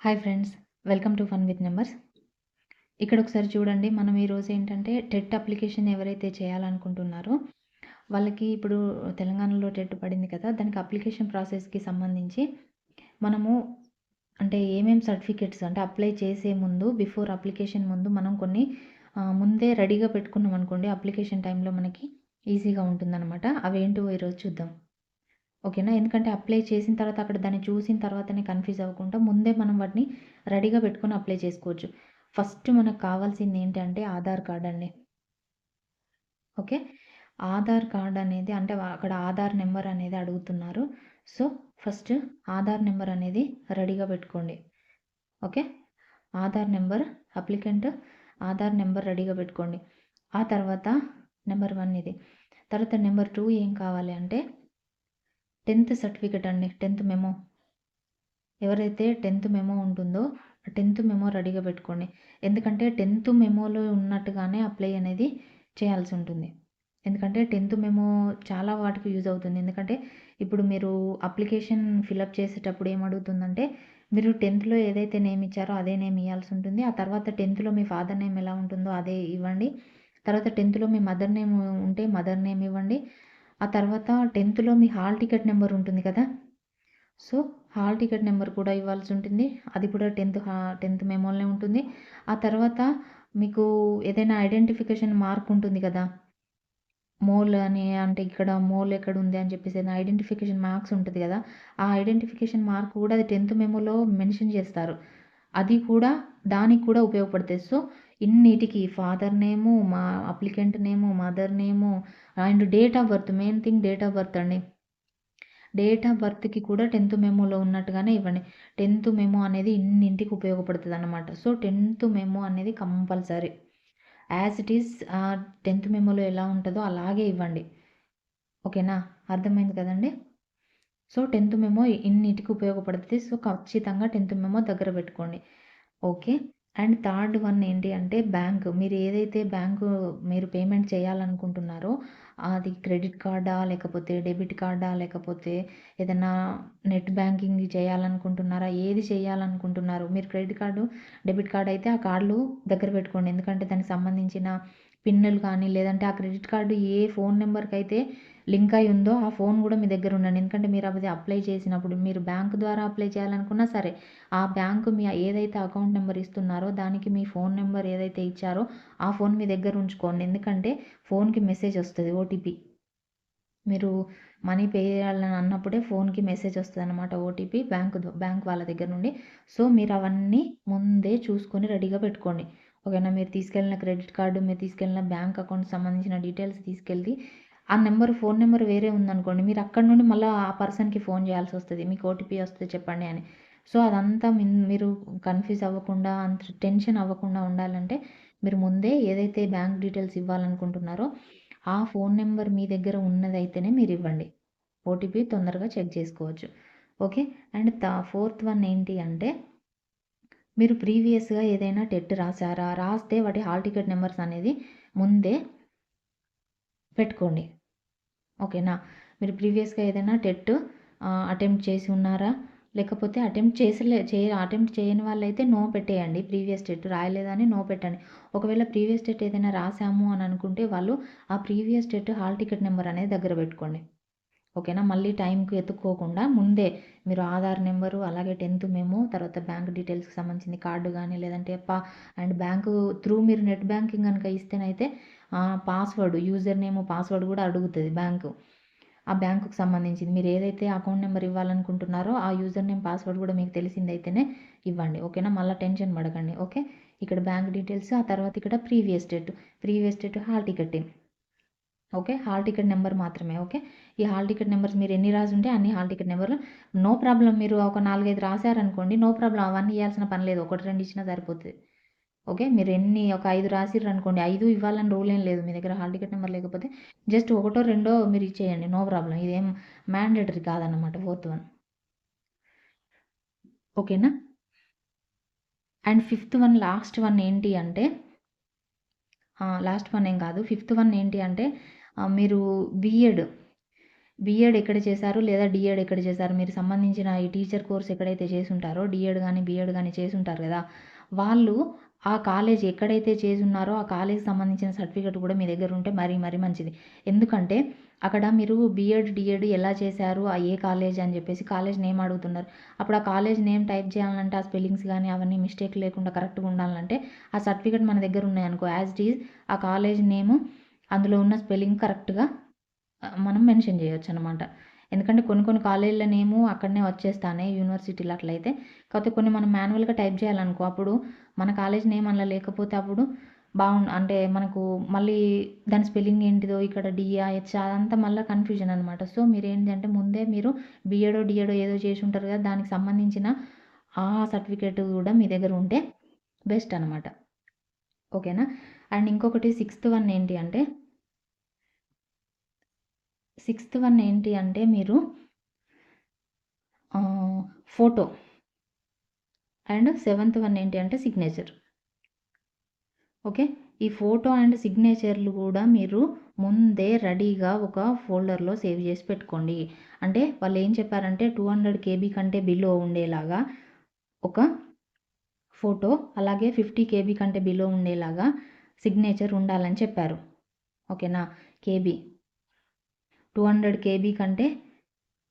Hi friends, welcome to fun with numbers. ఇక్కడ ఒకసారి చూడండి. మనం ఈరోజు ఏంటంటే టెట్ అప్లికేషన్ ఎవరైతే చేయాలనుకుంటున్నారో వాళ్ళకి ఇప్పుడు తెలంగాణలో టెట్ పడింది కదా, దానికి అప్లికేషన్ ప్రాసెస్కి సంబంధించి మనము అంటే ఏమేమి సర్టిఫికేట్స్ అంటే అప్లై చేసే ముందు బిఫోర్ అప్లికేషన్ ముందు మనం కొన్ని ముందే రెడీగా పెట్టుకున్నాం అనుకోండి, అప్లికేషన్ టైంలో మనకి ఈజీగా ఉంటుందన్నమాట. అవేంటో ఈరోజు చూద్దాం. ఓకేనా. ఎందుకంటే అప్లై చేసిన తర్వాత అక్కడ దాన్ని చూసిన తర్వాతనే కన్‌ఫ్యూజ్ అవ్వకుండా ముందే మనం వాటిని రెడీగా పెట్టుకొని అప్లై చేసుకోవచ్చు. ఫస్ట్ మనకు కావాల్సింది ఏంటంటే ఆధార్ కార్డ్ అండి. ఓకే. ఆధార్ కార్డ్ అనేది అంటే అక్కడ ఆధార్ నెంబర్ అనేది అడుగుతున్నారు. సో, ఫస్ట్ ఆధార్ నెంబర్ అనేది రెడీగా పెట్టుకోండి. Okay. Aadhaar number applicant Aadhaar number రెడీగా పెట్టుకోండి. ఆ తర్వాత నెంబర్ 1 ఇది. తర్వాత నెంబర్ 2 ఏం కావాలి అంటే 10థ్ సర్టిఫికేట్ అండి. 10థ్ మెమో. ఎవరైతే 10థ్ మెమో ఉంటుందో, ఆ 10థ్ మెమో రెడీగా పెట్టుకోండి. ఎందుకంటే 10థ్ మెమోలో ఉన్నట్టుగానే అప్లై అనేది చేయాల్సి ఉంటుంది. ఎందుకంటే 10థ్ మెమో చాలా వాటికి యూజ్ అవుతుంది. ఎందుకంటే ఇప్పుడు మీరు అప్లికేషన్ ఫిలప్ చేసేటప్పుడు ఏమడుగుతుందంటే, మీరు 10థ్‌లో ఏదైతే నేమ్ ఇచ్చారో అదే నేమ్ ఇయ్యాల్సి ఉంటుంది. ఆ తర్వాత 10థ్‌లో మీ ఫాదర్ నేమ్ ఎలా ఉంటుందో అదే ఇవ్వండి. తర్వాత 10థ్‌లో మీ మదర్ నేమ్ ఉంటే మదర్ నేమ్ ఇవ్వండి. ఆ తర్వాత 10థ్‌లో మీ హాల్ టికెట్ నెంబర్ ఉంటుంది కదా! సో, హాల్ టికెట్ నెంబర్ కూడా ఇవ్వాల్సి ఉంటుంది. అది కూడా 10థ్ మెమోలోనే ఉంటుంది. ఆ తర్వాత మీకు ఏదైనా ఐడెంటిఫికేషన్ మార్క్ ఉంటుంది కదా! మోల్ అని అంటే ఇక్కడ మోల్ ఎక్కడుంది అని చెప్పేసి ఏదైనా ఐడెంటిఫికేషన్ మార్క్స్ ఉంటది కదా! ఆ ఐడెంటిఫికేషన్ మార్క్ కూడా అది 10థ్ మెమోలో మెన్షన్ చేస్తారు. అది కూడా దానికి కూడా ఉపయోగపడతాయి. సో, ఇన్నిటికి ఫాదర్ నేము, మా applicant name, mother name and date of birth, main thing date of birth అండి. డేట్ ఆఫ్ బర్త్‌కి కూడా 10థ్ మెమోలో ఉన్నట్టుగానే ఇవ్వండి. 10థ్ మెమో అనేది ఇన్నింటికి ఉపయోగపడుతదనమాట. సో, 10థ్ మెమో అనేది కంపల్సరీ. యాజ్ ఇట్ ఈజ్ 10థ్ మెమోలో ఎలా ఉంటదో అలాగే ఇవ్వండి. ఓకేనా. అర్థమైంది కదండీ! సో, 10థ్ మెమో ఇన్నిటికి ఉపయోగపడుతది. సో, ఖచ్చితంగా 10థ్ మెమో దగ్గర పెట్టుకోండి. ఓకే. అండ్ థర్డ్ వన్ ఏంటి అంటే బ్యాంక్. మీరు ఏదైతే బ్యాంకు మీరు పేమెంట్ చేయాలనుకుంటున్నారో అది క్రెడిట్ కార్డా? లేకపోతే డెబిట్ కార్డా? లేకపోతే ఏదన్నా నెట్ బ్యాంకింగ్ చేయాలనుకుంటున్నారా? ఏది చేయాలనుకుంటున్నారు? మీరు క్రెడిట్ కార్డు, డెబిట్ కార్డ్ అయితే ఆ కార్డులు దగ్గర పెట్టుకోండి. ఎందుకంటే దానికి సంబంధించిన పిన్నులు కానీ లేదంటే ఆ క్రెడిట్ కార్డ్ ఏ ఫోన్ నెంబర్‌కైతే లింక్ అయి ఉందో ఆ ఫోన్ గూడా మీ దగ్గర ఉండండి. ఎందుకంటే మీరు అది అప్లై చేసినప్పుడు మీరు బ్యాంక్ ద్వారా అప్లై చేయాలనుకున్నా సరే, ఆ బ్యాంకు మీ ఏదైతే అకౌంట్ నెంబర్ ఇస్తున్నారో దానికి మీ ఫోన్ నెంబర్ ఏదైతే ఇచ్చారో ఆ ఫోన్ మీ దగ్గర ఉంచుకోండి. ఎందుకంటే ఫోన్‌కి మెసేజ్ వస్తది ఓటీపీ. మీరు మనీ పే చేయాలని అన్నప్పుడే ఫోన్‌కి మెసేజ్ వస్తదనమాట ఓటీపీ బ్యాంక్ వాళ్ళ దగ్గర నుండి. సో, మీరు అవన్నీ ముందే చూసుకొని రెడీగా పెట్టుకోండి. ఓకేనా. మీరు తీసుకెళ్ళిన క్రెడిట్ కార్డ్, మీరు తీసుకెళ్ళిన బ్యాంక్ అకౌంట్‌కి సంబంధించిన డీటెయిల్స్ తీసుకెళ్ళి ఆ నెంబర్ ఫోన్ నెంబర్ వేరే ఉందనుకోండి, మీరు అక్కడి నుండి మళ్ళా ఆ పర్సన్‌కి ఫోన్ చేయాల్సొస్తది. మీకు ఓటీపీ వస్తే చెప్పండి అని. సో, అదంతా మీరు కన్‌ఫ్యూజ్ అవ్వకుండా, అంత టెన్షన్ అవ్వకుండా ఉండాలంటే మీరు ముందే ఏదైతే బ్యాంక్ డీటెయిల్స్ ఇవ్వాలనుకుంటున్నారో ఆ ఫోన్ నెంబర్ మీ దగ్గర ఉన్నదైతేనే మీరివ్వండి. ఓటీపీ తొందరగా చెక్ చేసుకోవచ్చు. ఓకే. అండ్ ఫోర్త్ వన్ ఏంటి అంటే మీరు ప్రీవియస్‌గా ఏదైనా టెట్ రాసారా? రాస్తే వాటి హాల్ టికెట్ నంబర్స్ అనేది ముందే పెట్టుకోండి. ఓకేనా. మీరు ప్రీవియస్‌గా ఏదైనా టెట్ అటెంప్ట్ చేసి ఉన్నారా? లేకపోతే అటెంప్ట్ చేయని వాళ్ళైతే నో పెట్టేయండి. ప్రీవియస్ టెట్ రాయలేదని నో పెట్టండి. ఒకవేళ ప్రీవియస్ టెట్ ఏదైనా రాసాము అని అనుకుంటే వాళ్ళు ఆ previous TET hall ticket number అనేది దగ్గర పెట్టుకోండి. ఓకేనా. మళ్ళీ టైంకి ఎతుక్కోకుండా ముందే మీరు ఆధార్ నెంబరు, అలాగే 10థ్ మెమో, తర్వాత బ్యాంక్ డీటెయిల్స్‌కి సంబంధించింది కార్డ్ గానీ, లేదంటే అండ్ బ్యాంకు త్రూ మీరు నెట్ బ్యాంకింగ్ గనుక ఇస్తేనైతే పాస్వర్డ్, యూజర్ నేమ్, పాస్వర్డ్ గూడా అడుగుతది బ్యాంకు. ఆ బ్యాంకుకి సంబంధించింది. మీరు ఏదైతే అకౌంట్ నెంబర్ ఇవ్వాలనుకుంటున్నారో ఆ యూజర్ నేమ్, పాస్వర్డ్ గూడా మీకు తెలిసిందైతేనే ఇవ్వండి. ఓకేనా. మళ్ళా టెన్షన్ పడకండి. ఓకే. ఇక్కడ బ్యాంక్ డీటెయిల్స్, ఆ తర్వాత ఇక్కడ previous date hall ticket. Okay. Hall ticket number మాత్రమే. ఓకే. ఈ హాల్ టికెట్ నంబర్స్ మీరు ఎన్ని రాసుంటే అన్ని హాల్ టికెట్ నంబర్‌లు నో ప్రాబ్లమ్. మీరు ఒక 4, 5 రాసారనుకోండి, నో ప్రాబ్లమ్. అవన్నీ ఇయ్యాల్సిన పని లేదు. 1, 2 ఇచ్చినా సరిపోతది. ఓకే. మీరు ఒక 5 రాసిర్రనుకోండి, 5 ఇవ్వాలని రూల్ ఏం లేదు. మీ దగ్గర హాల్ టికెట్ నంబర్ లేకపోతే జస్ట్ ఒకటో, రెండో మీరు ఇచ్చేయండి. No problem. ఇదేం మ్యాండేటరీ కాదన్నమాట ఫోర్త్ వన్. ఓకేనా. And fifth one last one ఏంటి అంటే లాస్ట్ వన్ ఏం కాదు. ఫిఫ్త్ వన్ ఏంటి అంటే మీరు బీఎడ్ బీఎడ్ ఎక్కడ చేశారు లేదా డీఎడ్ ఎక్కడ చేశారు, మీరు సంబంధించిన ఈ టీచర్ కోర్స్ ఎక్కడైతే చేసుంటారో డీఎడ్ గానీ, బీఎడ్ గానీ చేసుంటారు గదా! వాళ్ళు ఆ కాలేజ్ ఎక్కడైతే చేసున్నారో ఆ కాలేజ్‌కి సంబంధించిన సర్టిఫికేట్ కూడా మీ దగ్గర ఉంటే మరీ మంచిది. ఎందుకంటే అక్కడ మీరు బీఎడ్, డీఎడ్ ఎలా చేశారు, ఏ కాలేజ్ అని చెప్పేసి కాలేజ్ నేమ్ అడుగుతున్నారు. అప్పుడు ఆ కాలేజ్ నేమ్ టైప్ చేయాలంటే ఆ స్పెల్లింగ్స్ గానీ అవన్నీ మిస్టేక్ లేకుండా కరెక్ట్‌గా ఉండాలంటే ఆ సర్టిఫికేట్ మన దగ్గర ఉన్నాయనుకో యాజ్ ఇట్ ఈజ్ ఆ కాలేజ్ నేము అందులో ఉన్న స్పెల్లింగ్ కరెక్ట్‌గా మనం మెన్షన్ చేయొచ్చనమాట. ఎందుకంటే కొన్ని కాలేజీల నేము అక్కడనే వచ్చేస్తాన్నాయి యూనివర్సిటీలు అట్లయితే. కాకపోతే కొన్ని మనం మాన్యువల్‌గా టైప్ చేయాలనుకో అప్పుడు మన కాలేజ్ నేమ్ అందులో లేకపోతే అప్పుడు అంటే మనకు మళ్ళీ దాని స్పెల్లింగ్ ఏంటిదో ఇక్కడ డీఆ, హెచ్చా అదంతా మళ్ళా కన్‌ఫ్యూజన్ అనమాట. సో మీరేంటి అంటే ముందే మీరు బీఎడో, డీఎడో ఏదో చేసుంటారు కదా! దానికి సంబంధించిన ఆ సర్టిఫికేట్ కూడా మీ దగ్గర ఉంటే బెస్ట్ అనమాట. ఓకేనా? అండ్ ఇంకొకటి సిక్స్త్ వన్ ఏంటి అంటే మీరు ఫోటో అండ్ సెవెంత్ వన్ ఏంటి అంటే సిగ్నేచర్. ఓకే. ఈ ఫోటో అండ్ సిగ్నేచర్లు కూడా మీరు ముందే రెడీగా ఒక ఫోల్డర్‌లో సేవ్ చేసి పెట్టుకోండి. అంటే వాళ్ళు ఏం చెప్పారంటే 200 కేబీ కంటే బిలో ఉండేలాగా ఒక ఫోటో, అలాగే 50 కేబీ కంటే బిలో ఉండేలాగా సిగ్నేచర్ ఉండాలని చెప్పారు. ఓకేనా? కేబీ 200 కేబీ కంటే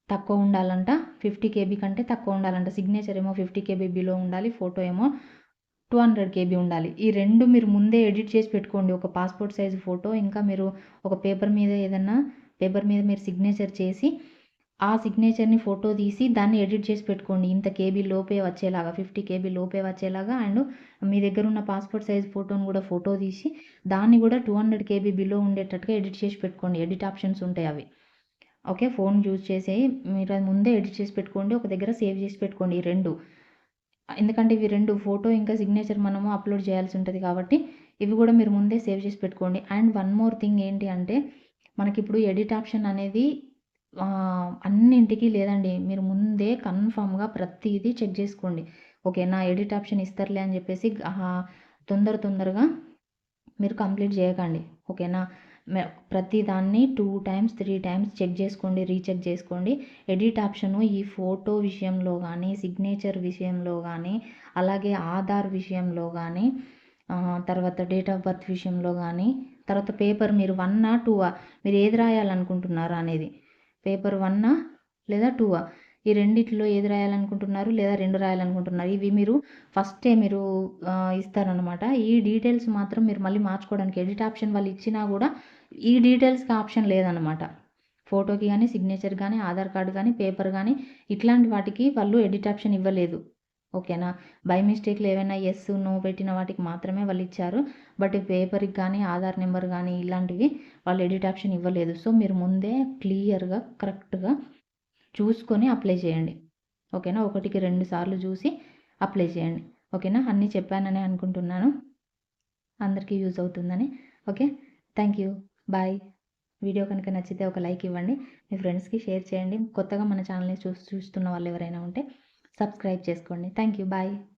తక్కువ ఉండాలంట. 50 కేబీ కంటే తక్కువ ఉండాలంట. సిగ్నేచర్ ఏమో 50 కేబీ బిలో ఉండాలి. ఫోటో ఏమో 200 కేబీ ఉండాలి. ఈ 2 మీరు ముందే ఎడిట్ చేసి పెట్టుకోండి. ఒక పాస్‌పోర్ట్ సైజ్ ఫోటో, ఇంకా మీరు ఒక పేపర్ మీద మీరు సిగ్నేచర్ చేసి, ఆ సిగ్నేచర్‌ని ఫోటో తీసి దాన్ని ఎడిట్ చేసి పెట్టుకోండి. ఇంత కేబీ లోపే వచ్చేలాగా, 50 కేబీ లోపే వచ్చేలాగా అండ్ మీ దగ్గర ఉన్న పాస్‌పోర్ట్ సైజ్ ఫోటోని కూడా ఫోటో తీసి, దాన్ని కూడా 200 కేబీ బిలో ఉండేటట్టుగా ఎడిట్ చేసి పెట్టుకోండి. ఎడిట్ ఆప్షన్స్ ఉంటాయి అవి. ఓకే. ఫోన్ యూజ్ చేసి మీరు అది ముందే ఎడిట్ చేసి పెట్టుకోండి. ఒక దగ్గర సేవ్ చేసి పెట్టుకోండి ఈ 2. ఎందుకంటే ఇవి 2 ఫోటో ఇంకా సిగ్నేచర్ మనము అప్‌లోడ్ చేయాల్సి ఉంటది కాబట్టి, ఇవి కూడా మీరు ముందే సేవ్ చేసి పెట్టుకోండి. అండ్ వన్ మోర్ థింగ్ ఏంటి అంటే, మనకిప్పుడు ఎడిట్ ఆప్షన్ అనేది అన్నింటికి లేదండి. మీరు ముందే కన్ఫర్మ్‌గా ప్రతీదీ చెక్ చేసుకోండి. ఓకేనా? ఎడిట్ ఆప్షన్ ఇస్తారులే అని చెప్పేసి తొందరగా మీరు కంప్లీట్ చేయకండి. ఓకేనా? ప్రతి దాన్ని 2 టైమ్స్, 3 టైమ్స్ చెక్ చేసుకోండి. రీచెక్ చేసుకోండి. ఎడిట్ ఆప్షను ఈ ఫోటో విషయంలో గానీ, సిగ్నేచర్ విషయంలో గానీ, అలాగే ఆధార్ విషయంలో గానీ, తర్వాత డేట్ ఆఫ్ బర్త్ విషయంలో గానీ, తర్వాత పేపర్ మీరు 1ఆ, 2ఆ మీరు ఏది రాయాలనుకుంటున్నారు అనేది. పేపర్ 1ఆ లేదా 2ఆ ఈ రెండిట్లో ఏది రాయాలనుకుంటున్నారు లేదా 2 రాయాలనుకుంటున్నారు. ఇవి మీరు ఫస్టే మీరు ఇస్తారనమాట. ఈ డీటెయిల్స్ మాత్రం మీరు మళ్ళీ మార్చుకోవడానికి ఎడిట్ ఆప్షన్ వాళ్ళు ఇచ్చినా కూడా ఈ డీటెయిల్స్‌కి ఆప్షన్ లేదనమాట. ఫోటోకి గానీ, సిగ్నేచర్ గానీ, ఆధార్ కార్డ్ గానీ, పేపర్ గానీ ఇట్లాంటి వాటికి వాళ్ళు ఎడిట్ ఆప్షన్ ఇవ్వలేదు. ఓకేనా? బై మిస్టేక్‌లో ఏవైనా యెస్, నో పెట్టిన వాటికి మాత్రమే వాళ్ళిచ్చారు. బట్ పేపర్‌కి గానీ, ఆధార్ నెంబర్ గానీ ఇలాంటివి వాళ్ళు ఎడిట్ ఆప్షన్ ఇవ్వలేదు. సో మీరు ముందే క్లియర్‌గా, కరెక్ట్‌గా చూసుకొని అప్లై చేయండి. ఓకేనా? 1కి 2 సార్లు చూసి అప్లై చేయండి. ఓకేనా? అన్నీ చెప్పాననే అనుకుంటున్నాను. అందరికీ యూజ్ అవుతుందని. Okay. Thank you. Bye. Video కనుక నచ్చితే ఒక లైక్ ఇవ్వండి. మీ ఫ్రెండ్స్‌కి షేర్ చేయండి. కొత్తగా మన ఛానల్‌ని చూస్తున్న వాళ్ళు ఎవరైనా ఉంటే సబ్స్క్రైబ్ చేసుకోండి. Thank you. బాయ్.